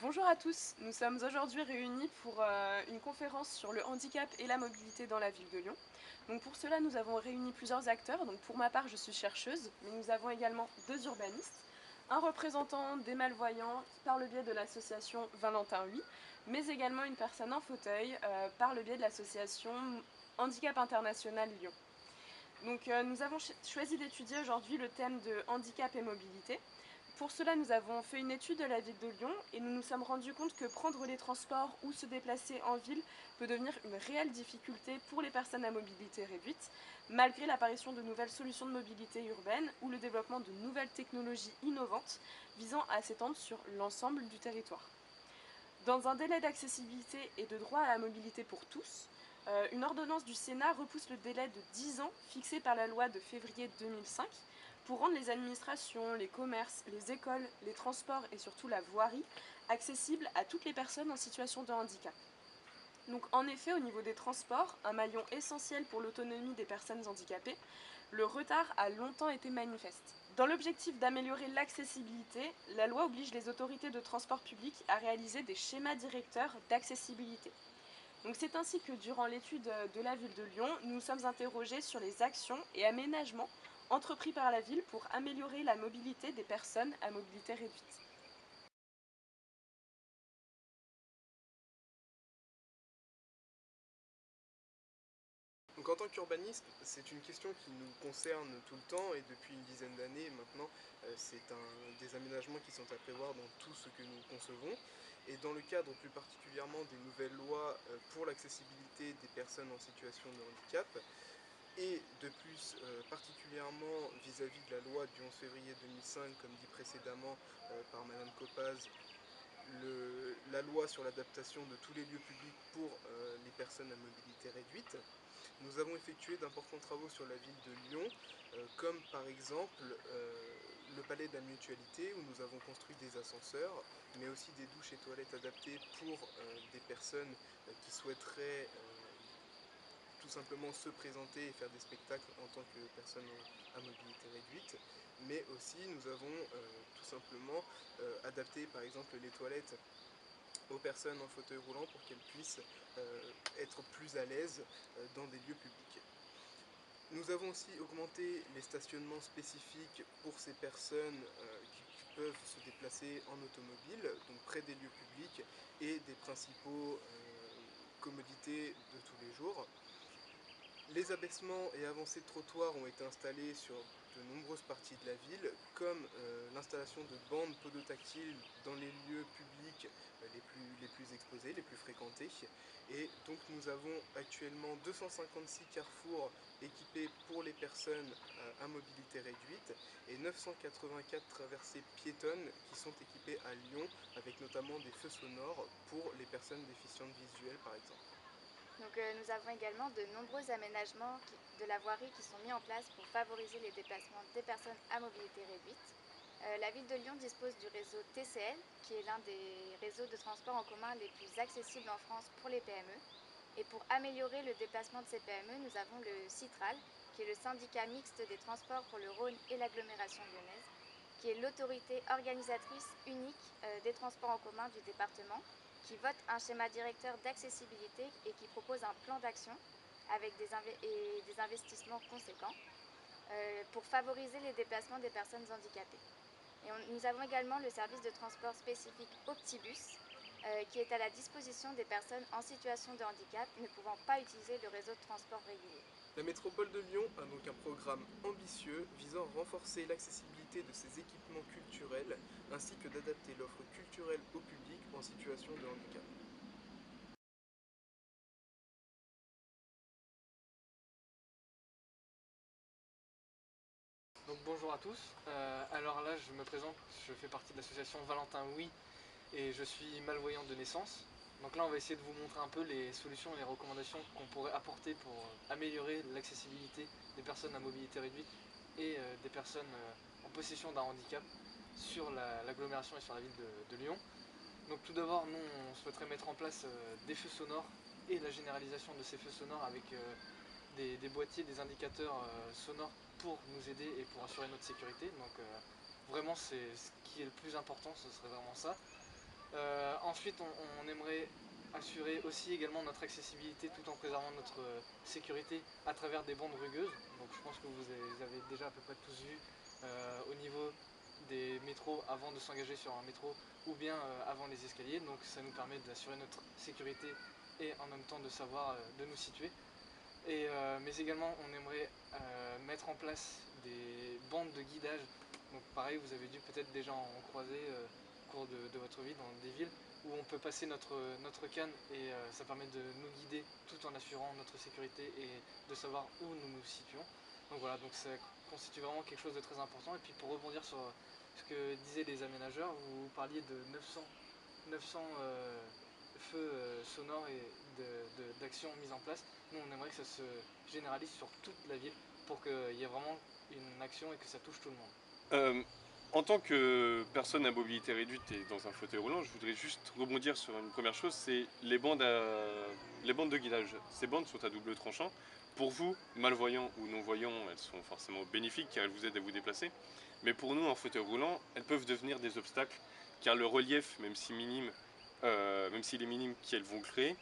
Bonjour à tous, nous sommes aujourd'hui réunis pour une conférence sur le handicap et la mobilité dans la ville de Lyon. Donc pour cela, nous avons réuni plusieurs acteurs. Donc pour ma part, je suis chercheuse, mais nous avons également deux urbanistes, un représentant des malvoyants par le biais de l'association Valentin Oui, mais également une personne en fauteuil par le biais de l'association Handicap International Lyon. Donc nous avons choisi d'étudier aujourd'hui le thème de handicap et mobilité. Pour cela, nous avons fait une étude de la ville de Lyon et nous nous sommes rendus compte que prendre les transports ou se déplacer en ville peut devenir une réelle difficulté pour les personnes à mobilité réduite, malgré l'apparition de nouvelles solutions de mobilité urbaine ou le développement de nouvelles technologies innovantes visant à s'étendre sur l'ensemble du territoire. Dans un délai d'accessibilité et de droit à la mobilité pour tous, une ordonnance du Sénat repousse le délai de 10 ans fixé par la loi de février 2005 pour rendre les administrations, les commerces, les écoles, les transports et surtout la voirie accessibles à toutes les personnes en situation de handicap. Donc en effet, au niveau des transports, un maillon essentiel pour l'autonomie des personnes handicapées, le retard a longtemps été manifeste. Dans l'objectif d'améliorer l'accessibilité, la loi oblige les autorités de transport public à réaliser des schémas directeurs d'accessibilité. Donc c'est ainsi que durant l'étude de la ville de Lyon, nous nous sommes interrogés sur les actions et aménagements entrepris par la ville pour améliorer la mobilité des personnes à mobilité réduite. Donc en tant qu'urbaniste, c'est une question qui nous concerne tout le temps et depuis une dizaine d'années maintenant, c'est des aménagements qui sont à prévoir dans tout ce que nous concevons. Et dans le cadre plus particulièrement des nouvelles lois pour l'accessibilité des personnes en situation de handicap, et de plus particulièrement vis-à-vis de la loi du 11 février 2005, comme dit précédemment par Madame Copaz, la loi sur l'adaptation de tous les lieux publics pour les personnes à mobilité réduite. Nous avons effectué d'importants travaux sur la ville de Lyon, comme par exemple le palais de la mutualité, où nous avons construit des ascenseurs, mais aussi des douches et toilettes adaptées pour des personnes qui souhaiteraient tout simplement se présenter et faire des spectacles en tant que personnes à mobilité réduite. Mais aussi nous avons tout simplement adapté par exemple les toilettes aux personnes en fauteuil roulant pour qu'elles puissent être plus à l'aise dans des lieux publics. Nous avons aussi augmenté les stationnements spécifiques pour ces personnes qui peuvent se déplacer en automobile, donc près des lieux publics et des principaux commodités de tous les jours. Les abaissements et avancées de trottoirs ont été installés sur de nombreuses parties de la ville, comme l'installation de bandes podotactiles dans les lieux publics les plus exposés, les plus fréquentés. Et donc nous avons actuellement 256 carrefours équipés pour les personnes à mobilité réduite et 984 traversées piétonnes qui sont équipées à Lyon, avec notamment des feux sonores pour les personnes déficientes visuelles par exemple. Nous avons également de nombreux aménagements de la voirie qui sont mis en place pour favoriser les déplacements des personnes à mobilité réduite. La ville de Lyon dispose du réseau TCL, qui est l'un des réseaux de transport en commun les plus accessibles en France pour les PME. Et pour améliorer le déplacement de ces PME, nous avons le CITRAL, qui est le syndicat mixte des transports pour le Rhône et l'agglomération lyonnaise, qui est l'autorité organisatrice unique des transports en commun du département, qui vote un schéma directeur d'accessibilité et qui propose un plan d'action avec des investissements conséquents pour favoriser les déplacements des personnes handicapées. Nous avons également le service de transport spécifique Optibus, qui est à la disposition des personnes en situation de handicap ne pouvant pas utiliser le réseau de transport régulier. La métropole de Lyon a donc un programme ambitieux visant à renforcer l'accessibilité de ses équipements culturels ainsi que d'adapter l'offre culturelle au public en situation de handicap. Donc bonjour à tous, alors là je me présente, je fais partie de l'association Valentin Oui et je suis malvoyant de naissance. Donc là on va essayer de vous montrer un peu les solutions et les recommandations qu'on pourrait apporter pour améliorer l'accessibilité des personnes à mobilité réduite et des personnes en possession d'un handicap sur l'agglomération et sur la ville de Lyon. Donc tout d'abord nous on souhaiterait mettre en place des feux sonores et la généralisation de ces feux sonores avec des boîtiers, des indicateurs sonores pour nous aider et pour assurer notre sécurité. Donc vraiment c'est ce qui est le plus important, ce serait vraiment ça. Ensuite, on aimerait assurer aussi également notre accessibilité tout en préservant notre sécurité à travers des bandes rugueuses. Donc je pense que vous avez déjà à peu près tous vu au niveau des métros avant de s'engager sur un métro ou bien avant les escaliers. Donc ça nous permet d'assurer notre sécurité et en même temps de savoir de nous situer. Mais également on aimerait mettre en place des bandes de guidage. Donc pareil, vous avez dû peut-être déjà en croiser au cours de votre vie dans des villes où on peut passer notre canne et ça permet de nous guider tout en assurant notre sécurité et de savoir où nous nous situons. Donc voilà, donc ça constitue vraiment quelque chose de très important. Et puis pour rebondir sur ce que disaient les aménageurs, vous parliez de 900 feux sonores et d'actions mises en place. Nous on aimerait que ça se généralise sur toute la ville pour qu'il y ait vraiment une action et que ça touche tout le monde. En tant que personne à mobilité réduite et dans un fauteuil roulant, je voudrais juste rebondir sur une première chose, c'est les bandes de guidage. Ces bandes sont à double tranchant. Pour vous, malvoyants ou non-voyants, elles sont forcément bénéfiques car elles vous aident à vous déplacer. Mais pour nous, en fauteuil roulant, elles peuvent devenir des obstacles car le relief, même s'il est minime qu'elles vont créer,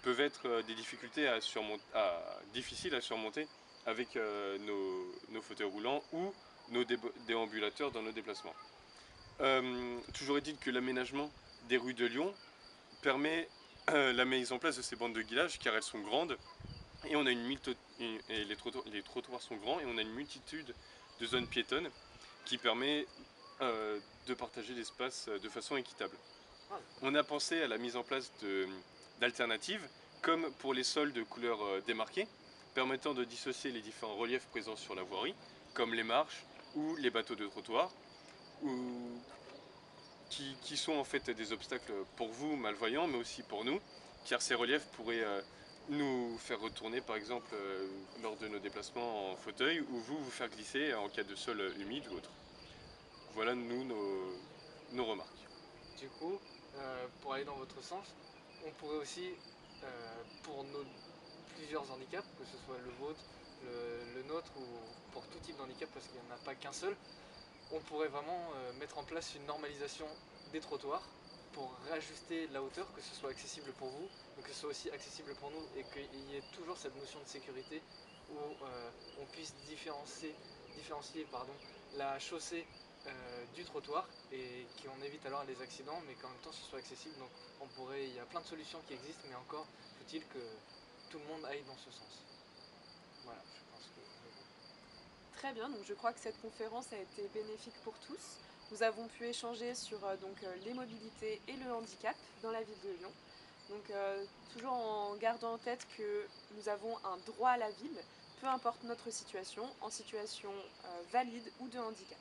peuvent être des difficultés difficiles à surmonter avec nos fauteuils roulants ou nos déambulateurs dans nos déplacements. Toujours est-il que l'aménagement des rues de Lyon permet la mise en place de ces bandes de guidage car elles sont grandes et les trottoirs sont grands et on a une multitude de zones piétonnes qui permet de partager l'espace de façon équitable. On a pensé à la mise en place d'alternatives comme pour les sols de couleur démarquée permettant de dissocier les différents reliefs présents sur la voirie comme les marches ou les bateaux de trottoir qui sont en fait des obstacles pour vous malvoyants mais aussi pour nous car ces reliefs pourraient nous faire retourner par exemple lors de nos déplacements en fauteuil ou vous faire glisser en cas de sol humide ou autre. Voilà nos remarques. Du coup, pour aller dans votre sens, on pourrait aussi, pour plusieurs handicaps, que ce soit le vôtre, le nôtre ou pour tout type d'handicap parce qu'il n'y en a pas qu'un seul, on pourrait vraiment mettre en place une normalisation des trottoirs pour réajuster la hauteur, que ce soit accessible pour vous, mais que ce soit aussi accessible pour nous et qu'il y ait toujours cette notion de sécurité où on puisse différencier la chaussée du trottoir et qu'on évite alors les accidents mais qu'en même temps ce soit accessible. Donc il y a plein de solutions qui existent mais encore faut-il que tout le monde aille dans ce sens. Voilà, je pense que... Très bien, donc je crois que cette conférence a été bénéfique pour tous. Nous avons pu échanger sur les mobilités et le handicap dans la ville de Lyon. Donc toujours en gardant en tête que nous avons un droit à la ville, peu importe notre situation, en situation valide ou de handicap.